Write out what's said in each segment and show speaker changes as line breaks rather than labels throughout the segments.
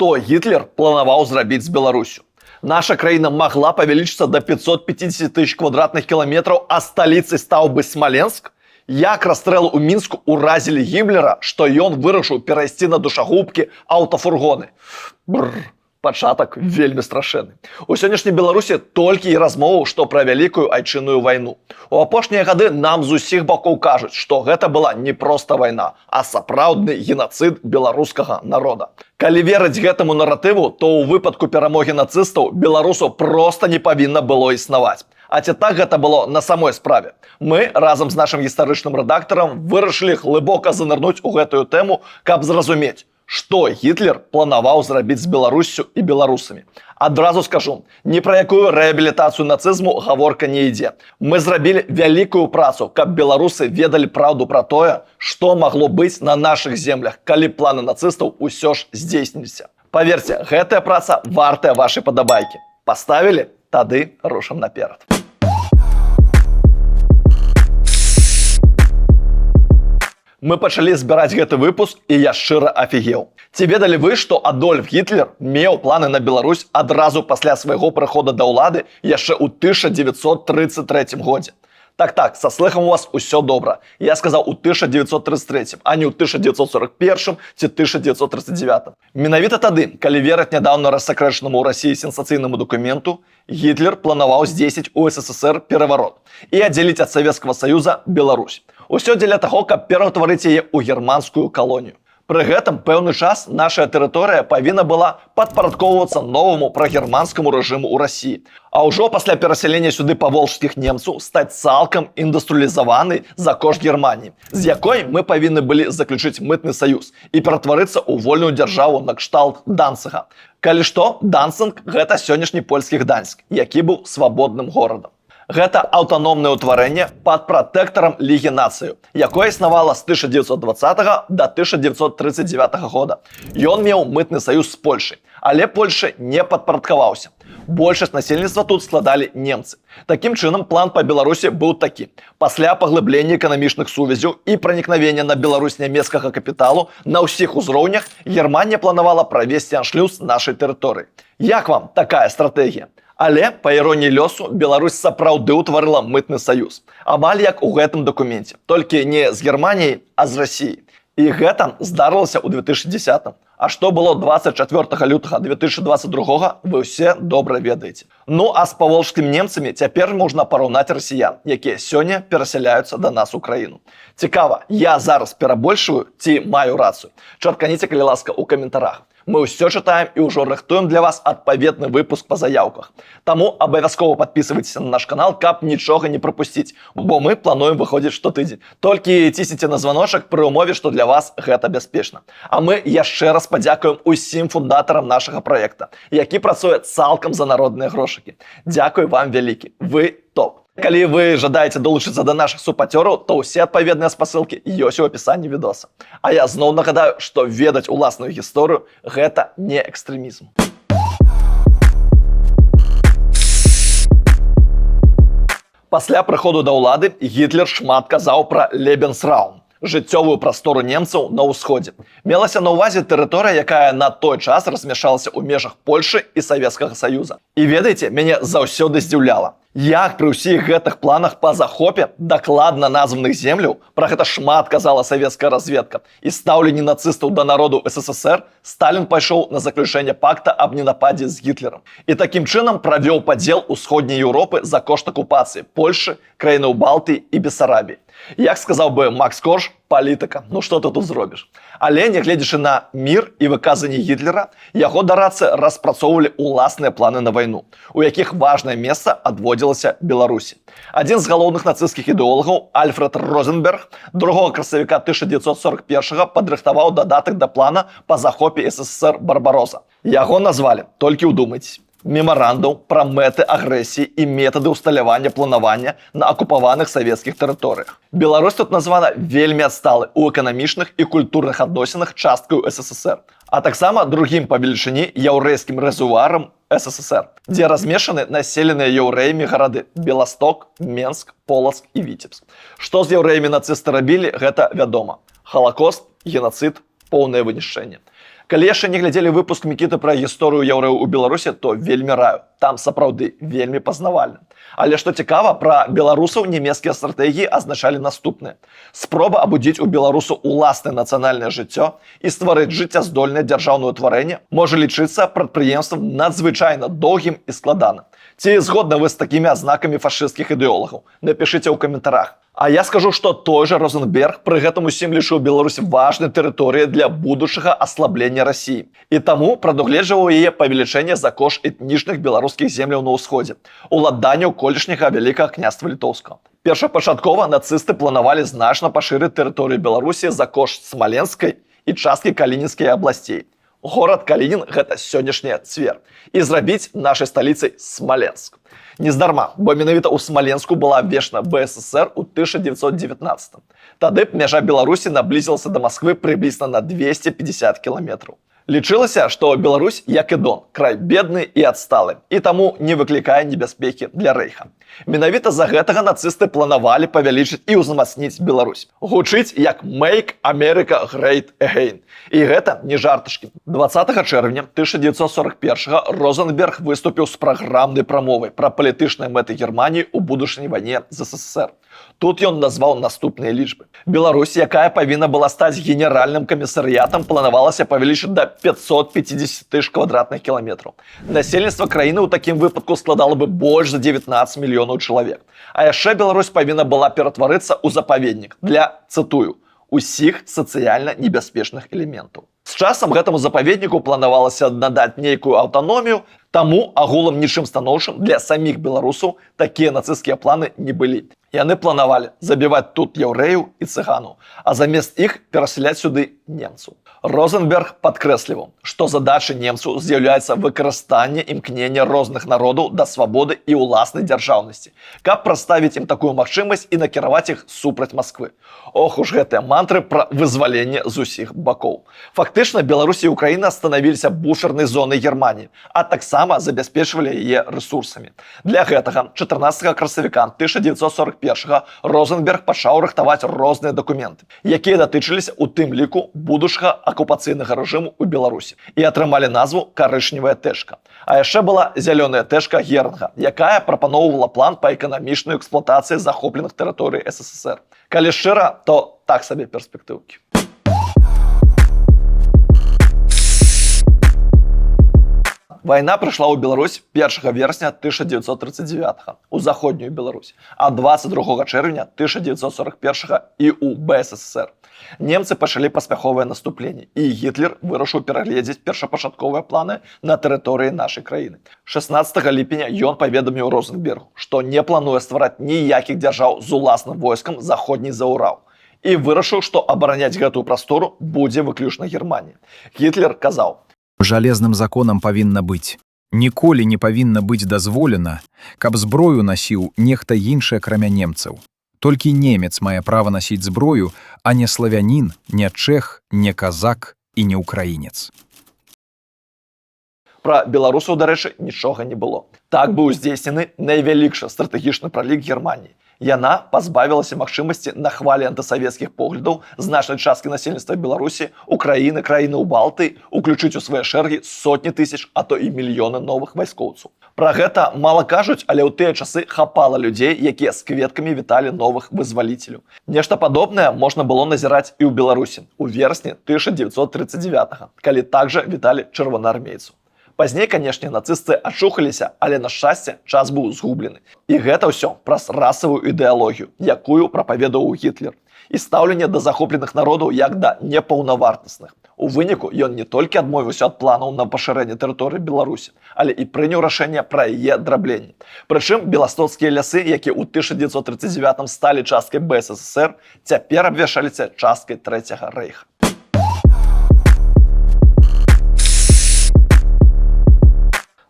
Что Гитлер планаваў зрабіць з Беларусью? Наша краіна могла павялічыцца до 550 тысяч квадратных километров, а сталіцай стаў бы Смоленск? Як расстрэлы ў Мінску уразілі Гімлера, што ён вырашыў перайсці на душагубкі аўтафургоны? Пачатак вельмі страшэнны. У сённяшняй Беларусі толькі і размоваў, што пра вялікую айчынную вайну. У апошнія гады нам з усіх бакоў кажуць, што гэта была не проста вайна, а сапраўдны геноцид беларускага народа. Калі верыць гэтаму наратыву, то ў выпадку перамогі нацыстаў беларусаў проста не павінна было існаваць. А ці так гэта было на самой справе? Мы разам з нашым гістарычным рэдактарам вырашылі глыбока занырнуць у гэтую тэму, каб зразумець, што Гітлер планаваў зрабіць з Беларуссю і беларусамі. Адразу скажу, ні пра якую рэабілітацыю нацызму гаворка не ідзе. Мы зрабілі вялікую працу, каб беларусы ведалі праўду пра тое, што магло быць на нашых землях, калі планы нацыстаў усё ж здзейсніліся. Паверце, гэтая праца вартая вашай падабайкі. Паставілі? Тады рушым наперад. Мы пачалі збіраць гэты выпуск, і я шчыра афігеў. Ці ведалі вы, што Адольф Гітлер меў планы на Беларусь адразу пасля свайго прыхода да ўлады яшчэ ў 1933 годзе? Так, са слыхам у вас усё добра. Я сказаў у 1933, а не ў 1941 ці 1939. Менавіта тады, калі верыць нядаўна рассакрэчанаму ў Расіі сенсацыйнаму дакументу, Гітлер планаваў здзейсніць у СССР пераварот і аддзеліць ад Савецкага Саюза Беларусь. Усё дзеля таго, каб пераўтварыць яе ў германскую калонію. Пры гэтым пэўны час наша тэрыторыя павінна была падпарадкоўвацца новаму прагерманскаму рэжыму ў Расіі. А ўжо пасля перасялення сюды паволжскіх немцаў стаць цалкам індустрыялізаванай за кошт Германіі, з якой мы павінны былі заключыць мытны саюз і ператварыцца ў вольную дзяржаву на кшталт Данцыга. Калі што, Данцинг – гэта сённяшні польскі Гданьск, які быў свабодным горадам. Гэта аўтаномнае ўтварэнне пад пратэктарам Лігі нацыяў, якое існавала з 1920 да 1939 года. Ён меў мытны саюз з Польшай, але Польшчы не падпарадкаваўся. Большасць насельніцтва тут складалі немцы. Такім чынам, план па Беларусі быў такі. Пасля паглыблення эканамічных сувязяў і пранікнавення на Беларусь нямецкага капіталу на ўсіх узроўнях Германія планавала правесці аншлюз нашай тэрыторыі. Як вам такая стратэгія? Але, па іроніі лёсу, Беларусь сапраўды ўтварыла мытны саюз. Амаль як у гэтым дакуменце. Толькі не з Германіяй, а з Расіяй. І гэта здарылася ў 2010-м. А што было 24 лютага 2022 вы ўсе добра ведаеце. Ну а з паволжскімі немцамі цяпер можна параўнаць расіян, якія сёння перасяляюцца да нас у краіну. Цікава, я зараз перабольшваю ці маю рацыю? Чарканіце, калі ласка, у каментарах. Мы ўсё чытаем і ўжо рыхтуем для вас адпаведны выпуск па заяўках. Таму абавязкова падпісывайцеся на наш канал, каб нічога не прапусціць, бо мы плануем выходзіць штотыдзень. Толькі цісніце на званочак пры ўмове, што для вас гэта бяспечна. А мы яшчэ раз падзякуем усім фундатарам нашага праекта, які працуе цалкам за народныя грошыкі. Дзякуй вам вялікі, вы топ. Калі вы жадаеце долучыцца да нашых супацёраў, то ўсе адпаведныя спасылкі ёсць у апісанні відоса. А я зноў нагадаю, што ведаць уласную гісторыю – гэта не экстрэмізм. Пасля прыходу да ўлады Гітлер шмат казаў пра Лебенсраум – жыццёвую прастору немцаў на ўсходзе. Мелася на ўвазе тэрыторыя, якая на той час размяшалася ў межах Польшы і Савецкага Саюза. І ведаеце, мяне заўсёды здзіўляла. Як пры ўсіх гэтых планах па захопе дакладна названых земляў, пра гэта шмат казала савецкая разведка, і стаўленні нацыстаў да народу СССР, Сталін пайшоў на заключэнне пакта аб ненападзе з Гітлерам. І такім чынам правёў падзел усходняй Еўропы за кошт акупацыі Польшы, краінаў Балтыі і Бесарабіі. Як сказаў бы Макс Корж, палітыка, ну што ты тут зробіш? Але, нягледзячы на мір і выказанні Гітлера, яго дарадцы распрацоўвалі уласныя планы на вайну, у якіх важнае месца адводзілася Беларусі. Адзін з галоўных нацысцкіх ідэолагаў, Альфред Розенберг, 2 красавіка 1941 падрыхтаваў дадатак да плана па захопе СССР «Барбароза». Яго назвалі, толькі ўдумайцесь, мемарандум пра мэты агрэсіі і метады ўсталявання планавання на акупаваных савецкіх тэрыторыях. Беларусь тут названа вельмі адсталай у эканамічных і культурных адносінах часткаю СССР, а таксама другім па велічыні яўрэйскім рэзервуарам СССР, дзе размешчаны населеныя яўрэямі гарады Беласток, Менск, Полацк і Віцебск. Што з яўрэямі нацысты рабілі, гэта вядома. Халакост, геноцид, поўнае вынішчэнне. Калі яшчэ не глядзелі выпуск Мікіты пра гісторыю яўрэяў у Беларусі, то вельмі раю. Там сапраўды вельмі пазнавальна. Але што цікава, пра беларусаў нямецкія стратэгіі азначалі наступнае. Спроба абудзіць у беларусу уласнае нацыянальнае жыццё і стварыць жыццяздольнае дзяржаўнае ўтварэнне можа лічыцца прадпрыемствам надзвычайна доўгім і складаным. Ці згодны вы з такімі азнакамі фашысцкіх ідэолагаў? Напішыце ў каментарах. А я скажу, што той жа Розенберг пры гэтым усім лічыў Беларусь важнай тэрыторыяй для будучага аслаблення Расіі. І таму прадугледжваў яе павелічэнне за кошт этнічных беларускіх земляў на ўсходзе, уладанняў колішняга вялікага княства літоўскага. Першапачаткова нацысты планавалі значна пашырыць тэрыторыю Беларусі за кошт Смаленскай і часткі Калінінскай абласцей. Горад Калінін – гэта сённяшняя Цвер. І зрабіць нашай сталіцай Смаленск. Нездарма, бо менавіта ў Смаленску была абвешчана БССР у 1919. Тады мяжа Беларусі наблізілася да Масквы прыблізна на 250 кіламетраў. Лічылася, што Беларусь, як і Дон, край бедны і адсталы, і таму не выклікае небяспекі для рэйха. Менавіта з-за гэтага нацысты планавалі павялічыць і ўзмацніць Беларусь. Гучыць як «Make America Great Again». І гэта не жартачкі. 20 чэрвеня 1941 Розенберг выступіў з праграмнай прамовай пра палітычныя мэты Германіі ў будучыняй вайне з СССР. Тут ён назваў наступныя лічбы. Беларусь, якая павінна была стаць генеральным камісарыятам, планавалася павялічыць да 550 тысяч квадратных кіламетраў. Насельніцтва краіны ў такім выпадку складала бы больш за 19 мільёнаў чалавек. А яшчэ Беларусь павінна была ператварыцца ў запаведнік для, цытую, усіх сацыяльна небяспечных элементаў. З часам гэтаму запаведніку планавалася надаць нейкую аўтаномію, таму агулам нічым станоўчым для саміх беларусаў такія нацысцкія планы не былі. Яны планавалі забіваць тут яўрэяў і цыганаў, а замест іх перасяляць сюды немцаў. Розенберг падкрэсліваў, што задачай немцаў з'яўляецца выкарыстанне імкнення розных народаў да свабоды і ўласнай дзяржаўнасці, каб прадставіць ім такую магчымасць і накіраваць іх супраць Масквы. Ох уж гэтыя мантры пра вызваленне з усіх бакоў. Фактычна, Беларусь і Украіна станавіліся буфернай зонай Германіі, а таксама забяспечвалі яе рэсурсамі. Для гэтага 14 красавіка 1941 Розенберг пачаў рыхтаваць розныя дакументы, якія датычыліся у тым ліку будучага акупацыйнага рэжыму ў Беларусі і атрымалі назву «Карычневая тэшка». А яшчэ была зялёная тэшка Гернга, якая прапаноўвала план па эканамічнай эксплуатацыі захопленых тэрыторый СССР. Калі шчыра, то так сабе перспектыўкі. Вайна прыйшла ў Беларусь 1 верасня 1939 у заходнюю Беларусь, а 22 чэрвеня 1941 і ў БССР. Немцы пачалі паспяховае наступленне, і Гітлер вырашыў перагледзець першапачатковыя планы на тэрыторыі нашай краіны. 16 ліпеня ён паведаміў Розенбергу, што не плануе ствараць ніякіх дзяржаў з уласным войскам заходняй за Урал. І вырашыў, што абараняць гэтую прастору будзе выключна Германія. Гітлер казаў:
«Жалезным законам павінна быць. Ніколі не павінна быць дазволена, каб зброю насіў нехта іншы акрамя немцаў. Толькі немец мае права насіць зброю, а не славянін, не чэх, не казак і не ўкраінец».
Пра беларусаў, дарэчы, нічога не было. Так быў здзейснены найвялікшы стратэгічны пралік Германіі. Яна пазбавілася магчымасці на хвалі антысавецкіх поглядаў значнай часткі насельніцтва Беларусі, Украіны, краіны ў Балты, уключыць у свае шэргі сотні тысяч, а то і мільёны новых вайскоўцаў. Пра гэта мала кажуць, але ў тыя часы хапала людзей, якія з кветкамі віталі новых вызваліцеляў. Нешта падобнае можна было назіраць і ў Беларусі у верасні 1939, калі такжа віталі чырвонаармейцаў. Пазней, канешне, нацысты ачухаліся, але, на шчасце, час быў згублены. І гэта ўсё праз расавую ідэалогію, якую прапаведаваў Гітлер, і стаўленне да захопленых народаў як да непаўнавартасных. У выніку ён не толькі адмовіўся ад планаў на пашырэнне тэрыторыі Беларусі, але і прыняў рашэнне пра яе драбленне. Прычым беластоцкія лясы, якія ў 1939 сталі часткай БССР, цяпер абвяшаліся часткай Трэцяга рэйха.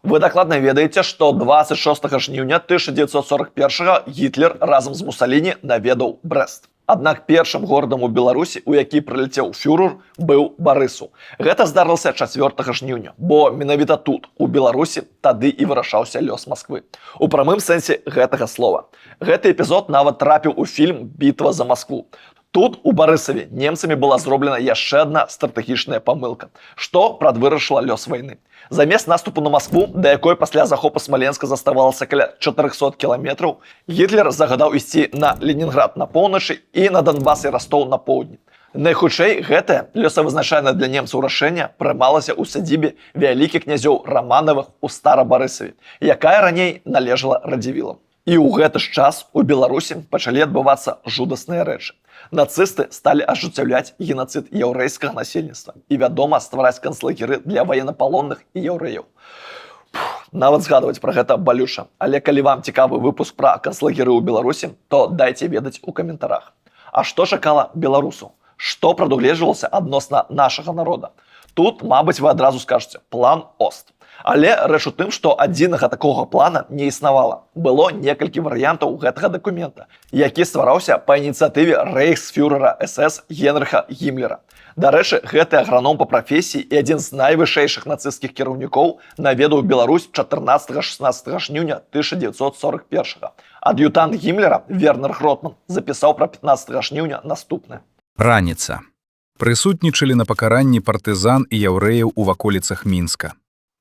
Вы дакладна ведаеце, што 26 жніўня 1941 Гітлер разам з Мусаліні наведаў Брэст. Аднак першым горадам у Беларусі, у які прыляцеў фюрер, быў Барысу. Гэта здарылася 4 жніўня, бо менавіта тут, у Беларусі, тады і вырашаўся лёс Масквы. У прамым сэнсе гэтага слова. Гэты эпізод нават трапіў у фільм «Бітва за Маскву». Тут у Барысаве немцамі была зроблена яшчэ адна стратэгічная памылка, што прадвырашыла лёс вайны. Замест наступу на Маскву, да якой пасля захопу Смаленска заставалася каля 400 кіламетраў, Гітлер загадаў ісці на Ленінград на поўначы і на Донбас і Ростов на поўдні. Найхутчэй гэтае лёсавызначальнае для немцаў рашэнне прымалася ў сядзібе вялікіх князёў Раманавых у Стара-Барысаве, якая раней належала Радзівілам. І ў гэты ж час у Беларусі пачалі адбывацца жудасныя рэчы. Нацысты сталі ажыццяўляць генацыд яўрэйскага насельніцтва і, вядома, ствараць канцлагеры для ваеннапалонных і яўрэяў. Нават згадваць пра гэта балюча, але калі вам цікавы выпуск пра канцлагеры ў Беларусі, то дайце ведаць у каментарах. А што чакала беларусаў? Што прадугледжвалася адносна нашага народа? Тут, мабыць, вы адразу скажаце план ОСТ. Але рэч у тым, што адзінага такога плана не існавала. Было некалькі варыянтаў гэтага дакумента, які ствараўся па ініцыятыве рэйхсфюрэра СС Генрыха Гіммлера. Дарэчы, гэты аграном па прафесіі і адзін з найвышэйшых нацысцкіх кіраўнікоў наведаў Беларусь 14-16 жніўня 1941. Ад'ютант Гіммлера Вернер Гротман запісаў пра 15 жніўня наступнае.
Раніца. Прысутнічалі на пакаранні партызан і яўрэяў у ваколіцах Мінска.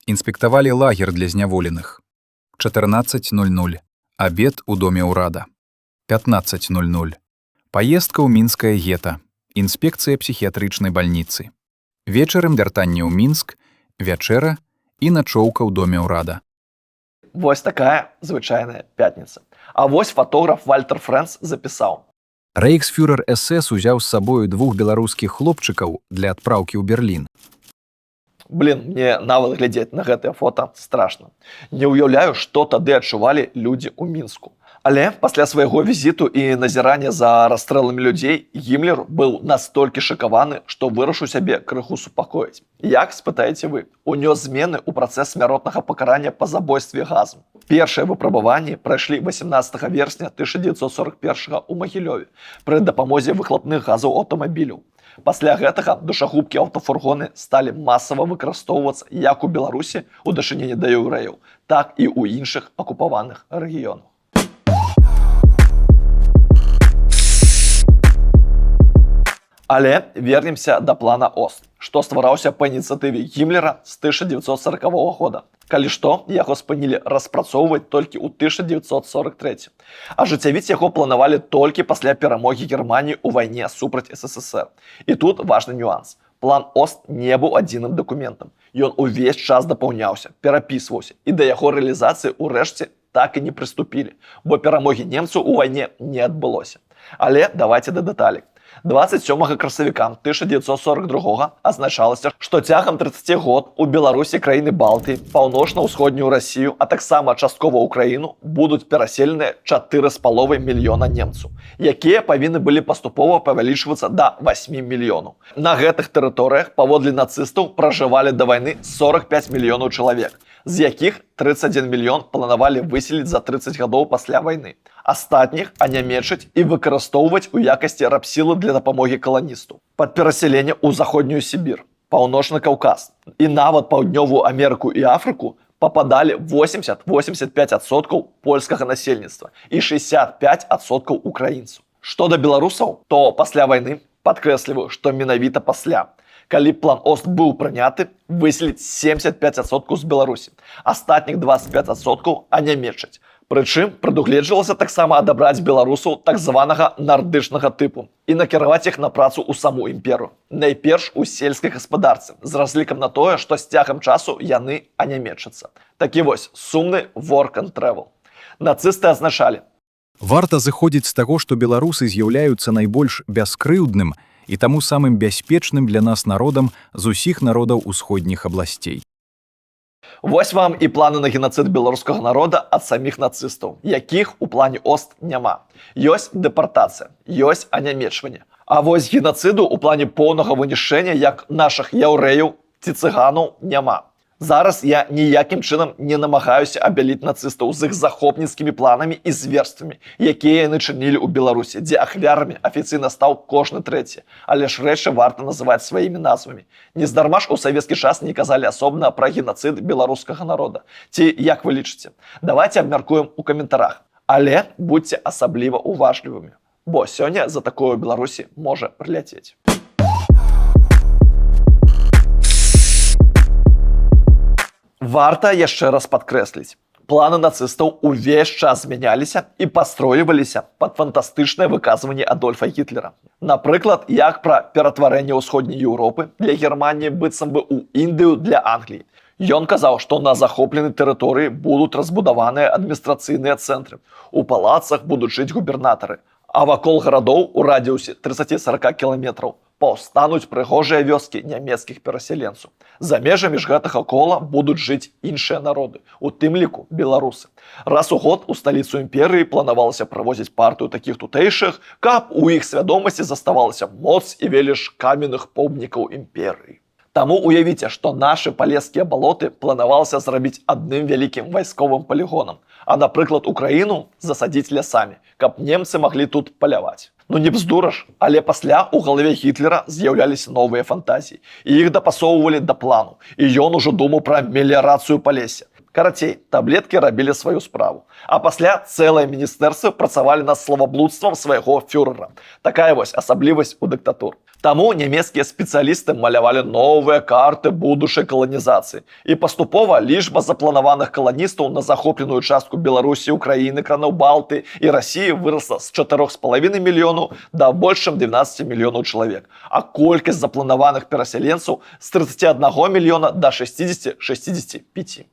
Інспектавалі лагер для зняволеных. 14:00. Абед у доме ўрада. 15:00. Паездка ў мінскае гета. Інспекцыя псіхіятрычнай бальніцы. Вечарам вяртанне ў Мінск, вячэра і начоўка ў доме ўрада.
Вось такая звычайная пятніца. А вось фотограф Вальтер Фрэнц запісаў.
Рэйхсфюрэр СС узяў з сабою 2 беларускіх хлопчыкаў для адпраўкі ў Берлін.
Мне нават глядзець на гэтае фота страшна. Не ўяўляю, што тады адчувалі людзі ў Мінску. Але пасля свайго візіту і назірання за расстрэламі людзей Гіммлер быў настолькі шакаваны, што вырашыў сябе крыху супакоіць. Як, спытаеце вы, унёс змены ў працэс смяротнага пакарання па забойстве газам. Першыя выпрабаванні прайшлі 18 верасня 1941 у Магілёве пры дапамозе выхлапных газаў аўтамабіляў. Пасля гэтага душагубкі аўтафургоны сталі масава выкарыстоўвацца як у Беларусі ў дачыненні да яўрэяў, так і ў іншых акупаваных рэгіёнах. Але вернемся да плана ОСТ, што ствараўся па ініцыятыве Гіммлера з 1940 года. Калі што, яго спынілі распрацоўваць толькі ў 1943. Ажыццявіць яго планавалі толькі пасля перамогі Германіі ў вайне супраць СССР. І тут важны нюанс. План ОСТ не быў адзіным дакументам. Ён увесь час дапаўняўся, перапісваўся, і да яго рэалізацыі ўрэшце так і не прыступілі, бо перамогі немцаў у вайне не адбылося. Але давайце да дэталей. 27 красавіка 1942 азначалася, што цягам 30 год у Беларусі, краіны Балтыі, паўночна-ўсходнюю Расію, а таксама часткова ўкраіну будуць пераселеныя 4,5 мільёна немцаў, якія павінны былі паступова павялічвацца да 8 мільёнаў. На гэтых тэрыторыях паводле нацыстаў пражывалі да вайны 45 мільёнаў чалавек, з якіх 31 мільён планавалі выселіць за 30 гадоў пасля вайны. Астатніх анямечыць і выкарыстоўваць у якасці рабсілы для дапамогі каланісту. Пад пераселенне ў заходнюю Сібір, паўночны Каўказ і нават паўднёвую Амерыку і Афрыку пападалі 80-85% польскага насельніцтва і 65% украінцаў. Што да беларусаў, то пасля вайны, падкрэсліваю, што менавіта пасля, калі план ОСТ быў прыняты, выселіць 75% з Беларусі, астатніх 25% анямечыць. Прычым прадугледжвалася таксама адабраць беларусаў так званага нардычнага тыпу і накіраваць іх на працу ў саму імперыю. Найперш у сельскай гаспадарцы, з разлікам на тое, што з цягам часу яны анямечацца. Такі вось сумны work and travel. Нацысты азначалі:
варта зыходзіць з таго, што беларусы з'яўляюцца найбольш бяскрыўдным і таму самым бяспечным для нас народам з усіх народаў усходніх абласцей.
Вось вам і планы на генацыд беларускага народа ад саміх нацыстаў, якіх у плане ОСТ няма. Ёсць дэпартацыя, ёсць анямечванне. А вось генацыду у плане поўнага вынішчэння як нашых яўрэяў ці цыганаў няма. Зараз я ніякім чынам не намагаюся абяліць нацыстаў з іх захопніцкімі планамі і зверствамі, якія яны чынілі ў Беларусі, дзе ахвярамі афіцыйна стаў кожны трэці. Але ж рэчы варта называць сваімі назвамі. Нездарма ж у савецкі час не казалі асобна пра генацыд беларускага народа. Ці як вы лічыце? Давайце абмяркуем у каментарах. Але будьце асабліва уважлівымі. бо сёння за такое Беларусі можа прыляцець. Варта яшчэ раз падкрэсліць. Планы нацыстаў увесь час змяняліся і пастройваліся пад фантастычнае выказванне Адольфа Гітлера. Напрыклад, як пра ператварэнне ўсходняй Еўропы для Германіі быццам бы ў Індыю для Англіі. Ён казаў, што на захопленай тэрыторыі будуць разбудаваныя адміністрацыйныя цэнтры. У палацах будуць жыць губернатары, а вакол гарадоў у радыусе 30-40 кіламетраў паўстануць прыгожыя вёскі нямецкіх перасяленцаў. За межамі ж гэтага кола будуць жыць іншыя народы, у тым ліку беларусы. Раз у год у сталіцу імперыі планавалася правозіць партыю такіх тутэйшых, каб у іх свядомасці заставалася моц і веліч каменных помнікаў імперыі. Таму уявіце, што нашы палескія балоты планавалася зрабіць адным вялікім вайсковым палігонам, а, напрыклад, Украіну засадзіць лясамі, каб немцы маглі тут паляваць. Ну не бздураш, але пасля ў галаве Гітлера з'яўляліся новыя фантазіі, і іх дапасоўвалі да плану, і ён ужо думаў пра меліярацыю палесся. Карацей, таблеткі рабілі сваю справу. А пасля цэлыя міністэрствы працавалі над словаблудствам свайго фюрэра. Такая вось асаблівасць у дыктатур. Таму нямецкія спецыялісты малявалі новыя карты будучай каланізацыі. І паступова лічба запланаваных каланістаў на захопленую частку Беларусі, Украіны, кранаў Балты і Расіі вырасла з 4,5 мільёнаў да больш чым 12 мільёнаў чалавек. А колькасць запланаваных перасяленцаў з 31 мільёна да 60-65.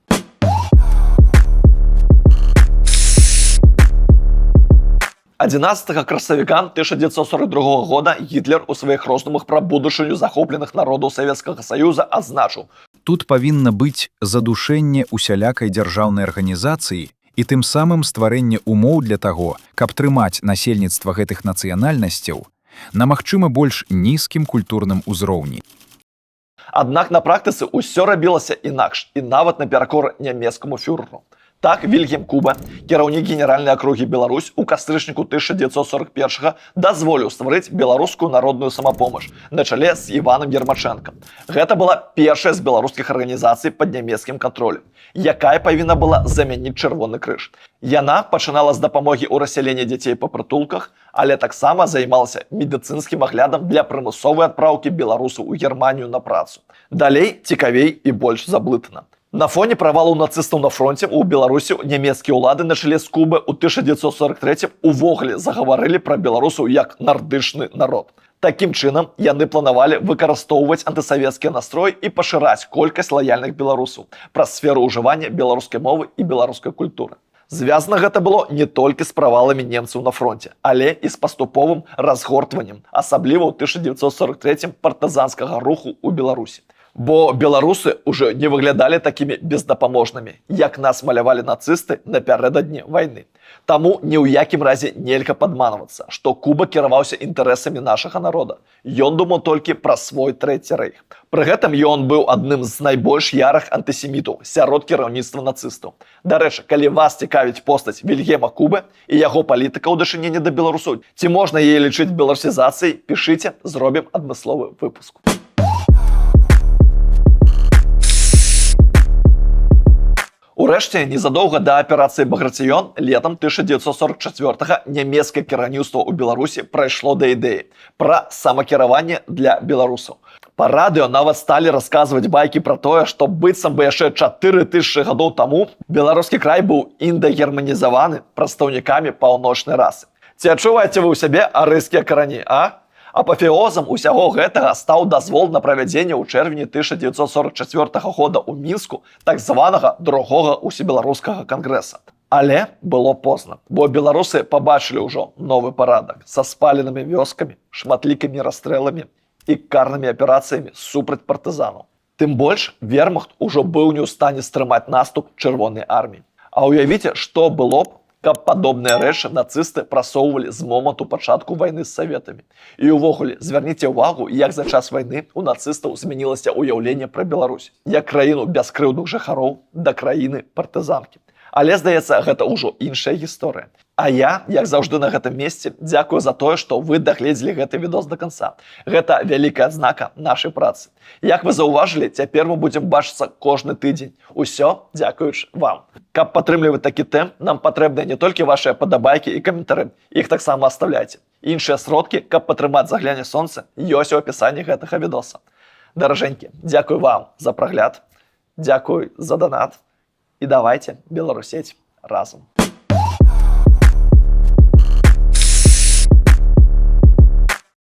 11 красавіка 1942 года Гітлер у сваіх роздумах пра будучыню захопленых народаў Савецкага Саюза адзначыў:
тут павінна быць задушэнне усялякай дзяржаўнай арганізацыі і тым самым стварэнне умоў для таго, каб трымаць насельніцтва гэтых нацыянальнасцяў на магчыма больш нізкім культурным узроўні.
Аднак на практыцы ўсё рабілася інакш і нават наперакор нямецкаму фюреру. Так, Вільгельм Куба, кіраўнік генеральнай акругі Беларусь, у кастрычніку 1941 дазволіў стварыць беларускую народную самапомач на чале з Іванам Ермачэнкам. Гэта была першая з беларускіх арганізацый пад нямецкім кантролем, якая павінна была замяніць Чырвоны крыж. Яна пачынала з дапамогі ў рассяленні дзяцей па прытулках, але таксама займалася медыцынскім аглядам для прымусовай адпраўкі беларусаў у Германію на працу. Далей цікавей і больш заблытана. На фоне правалу нацыстаў на фронте у Беларусі нямецкія ўлады на чале з Кубы ў 1943 увогуле загаварылі пра беларусаў як нардычны народ. Такім чынам, яны планавалі выкарыстоўваць антысавецкія настроі і пашыраць колькасць лаяльных беларусаў праз сферу ўжывання беларускай мовы і беларускай культуры. Звязана гэта было не толькі з праваламі немцаў на фронте, але і з паступовым разгортваннем, асабліва ў 1943 партызанскага руху ў Беларусі. Бо беларусы ўжо не выглядалі такімі бездапаможнымі, як нас малявалі нацысты напярэдадні вайны. Таму ні ў якім разе нельга падманвацца, што Куба кіраваўся інтарэсамі нашага народа. Ён думаў толькі пра свой трэці рэйх. Пры гэтым ён быў адным з найбольш ярых антысемітаў сярод кіраўніцтва нацыстаў. Дарэчы, калі вас цікавіць постаць Вільгельма Кубы і яго палітыка ў дачыненні да беларусоў, ці можна яе лічыць беларусізацыяй, пішыце, зробім адмысловы выпуск. Урэшце, незадоўга да аперацыі «Баграцыён» летам 1944 нямецкае кіраўніцтва ў Беларусі прайшло да ідэі пра самакіраванне для беларусаў. Па радыё нават сталі расказваць байкі пра тое, што быццам бы яшчэ 4000 гадоў таму беларускі край быў індагерманізаваны прадстаўнікамі паўночнай расы. Ці адчуваеце вы ў сябе арыйскія карані, а? Апафеозам усяго гэтага стаў дазвол на правядзенне ў чэрвені 1944 года ў Мінску так званага другога усебеларускага кангрэса. Але было позна, бо беларусы пабачылі ўжо новы парадак са спаленымі вёскамі, шматлікімі расстрэламі і карнымі аперацыямі супраць партызанаў. Тым больш, вермахт ужо быў не ў стане стрымаць наступ чырвонай арміі. А ўявіце, што было б, каб падобныя рэчы нацысты прасоўвалі з моманту пачатку вайны з саветамі. І ўвогуле, звярніце ўвагу, як за час вайны у нацыстаў змянілася ўяўленне пра Беларусь, як краіну бяскрыўдных жыхароў да краіны партызанкі. Але, здаецца, гэта ўжо іншая гісторыя. А я, як заўжды на гэтым месцы, дзякую за тое, што вы дагледзелі гэты відос да канца. Гэта вялікая адзнака нашай працы. Як вы заўважылі, цяпер мы будзем бачыцца кожны тыдзень. Усё дзякуючы вам. Каб падтрымліваць такі тэмп, нам патрэбныя не толькі вашыя падабайкі і каментары. Іх таксама аставляйце. Іншыя сродкі, каб падтрымаць загляне сонца, ёсць у апісанні гэтага відоса. Даражэнькі, дзякую вам за прагляд, дзякуй за донат і давайте беларусець разам.